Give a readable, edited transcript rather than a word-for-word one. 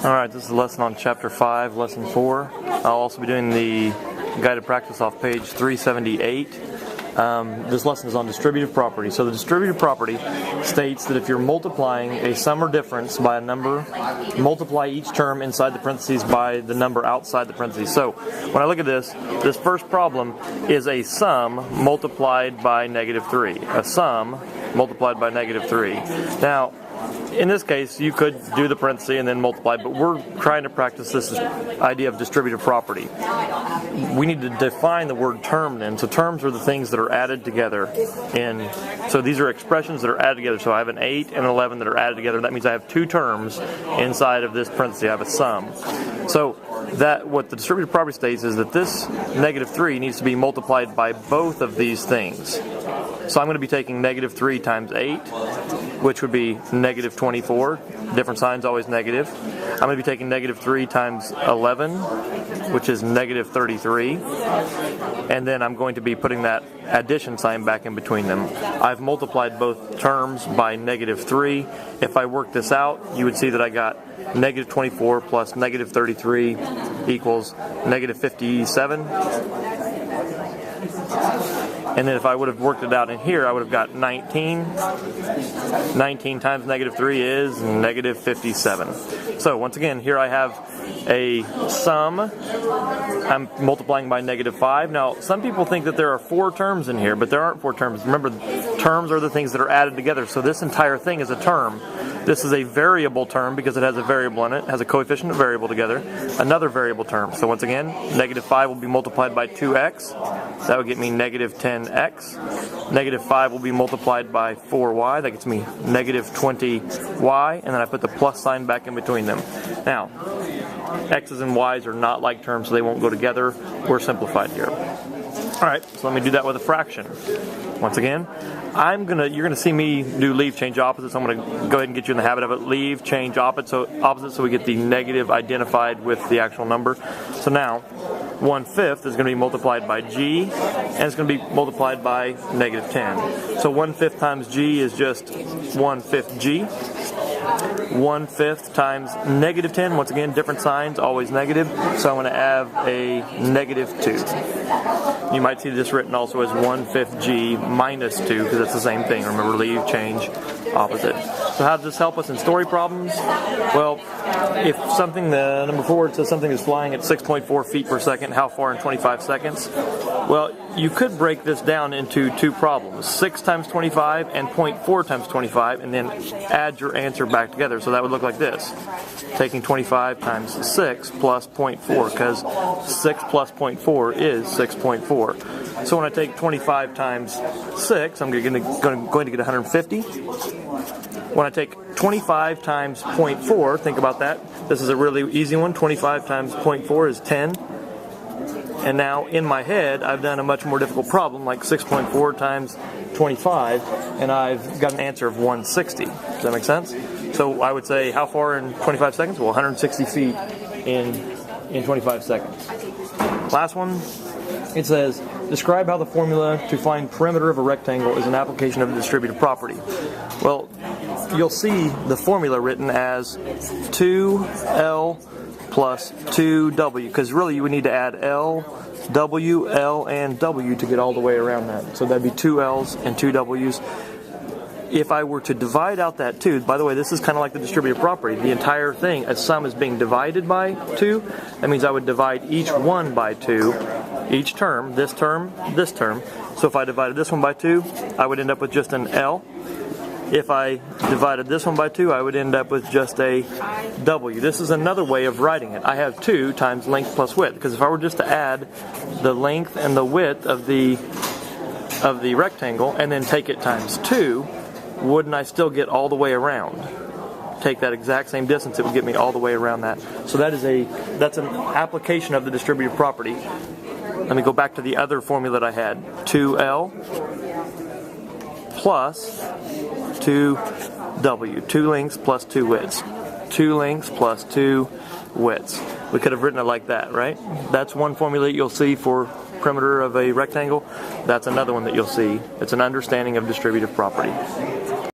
Alright, this is a lesson on Chapter 5, Lesson 4. I'll also be doing the guided practice off page 378. This lesson is on distributive property. So the distributive property states that if you're multiplying a sum or difference by a number, multiply each term inside the parentheses by the number outside the parentheses. So when I look at this first problem is a sum multiplied by -3. A sum multiplied by -3. Now, in this case, you could do the parenthesis and then multiply, but we're trying to practice this idea of distributive property. We need to define the word term then. So terms are the things that are added together. So these are expressions that are added together. So I have an 8 and an 11 that are added together. That means I have two terms inside of this parenthesis. I have a sum. So what the distributive property states is that this -3 needs to be multiplied by both of these things. So I'm going to be taking -3 times 8, which would be -24. Different signs, always negative. I'm going to be taking -3 times 11, which is -33. And then I'm going to be putting that addition sign back in between them. I've multiplied both terms by -3. If I work this out, you would see that I got -24 plus -33 equals -57. And then if I would have worked it out in here, I would have got 19. 19 times -3 is -57. So once again, here I have a sum. I'm multiplying by -5. Now, some people think that there are 4 terms in here, but there aren't 4 terms. Remember, terms are the things that are added together. So this entire thing is a term. This is a variable term because it has a variable in it. It has a coefficient and variable together. Another variable term. So once again, -5 will be multiplied by 2x. That would get me -10x. -5 will be multiplied by 4y. That gets me -20y. And then I put the plus sign back in between them. Now, x's and y's are not like terms, so they won't go together. We're simplified here. Alright, so let me do that with a fraction. Once again, you're gonna see me do leave, change, opposite, so I'm gonna go ahead and get you in the habit of it. Leave, change, opposite, so we get the negative identified with the actual number. So now, 1/5 is going to be multiplied by g, and it's going to be multiplied by -10. So 1/5 times g is just 1/5 g. 1/5 times -10, once again, different signs, always negative, so I'm going to add a -2. You might see this written also as 1/5 g minus 2, because it's the same thing. Remember, leave, change, opposite. So how does this help us in story problems? Well, if something, number 4, it says something is flying at 6.4 feet per second, how far in 25 seconds? Well, you could break this down into 2 problems, 6 times 25 and 0.4 times 25, and then add your answer back together. So that would look like this. Taking 25 times 6 plus 0.4, because 6 plus 0.4 is 6.4. So when I take 25 times 6, I'm going to get 150. When I take 25 times 0.4, think about that. This is a really easy one. 25 times 0.4 is 10. And now in my head, I've done a much more difficult problem, like 6.4 times 25, and I've got an answer of 160. Does that make sense? So I would say, how far in 25 seconds? Well, 160 feet in 25 seconds. Last one, it says, describe how the formula to find perimeter of a rectangle is an application of the distributive property. Well, you'll see the formula written as 2L plus 2W, because really you would need to add L, W, L, and W to get all the way around that. So that'd be 2 L's and 2 W's. If I were to divide out that 2, by the way, this is kind of like the distributive property. The entire thing, a sum is being divided by 2. That means I would divide each one by 2, each term, this term, this term. So if I divided this one by 2, I would end up with just an L. If I divided this one by 2, I would end up with just a W. This is another way of writing it. I have 2 times length plus width, because if I were just to add the length and the width of the rectangle and then take it times 2, wouldn't I still get all the way around? Take that exact same distance, it would get me all the way around that. So that's an application of the distributive property. Let me go back to the other formula that I had. 2L plus 2W. 2 lengths plus 2 widths. 2 lengths plus 2 widths. We could have written it like that, right? That's one formula that you'll see for perimeter of a rectangle. That's another one that you'll see. It's an understanding of distributive property.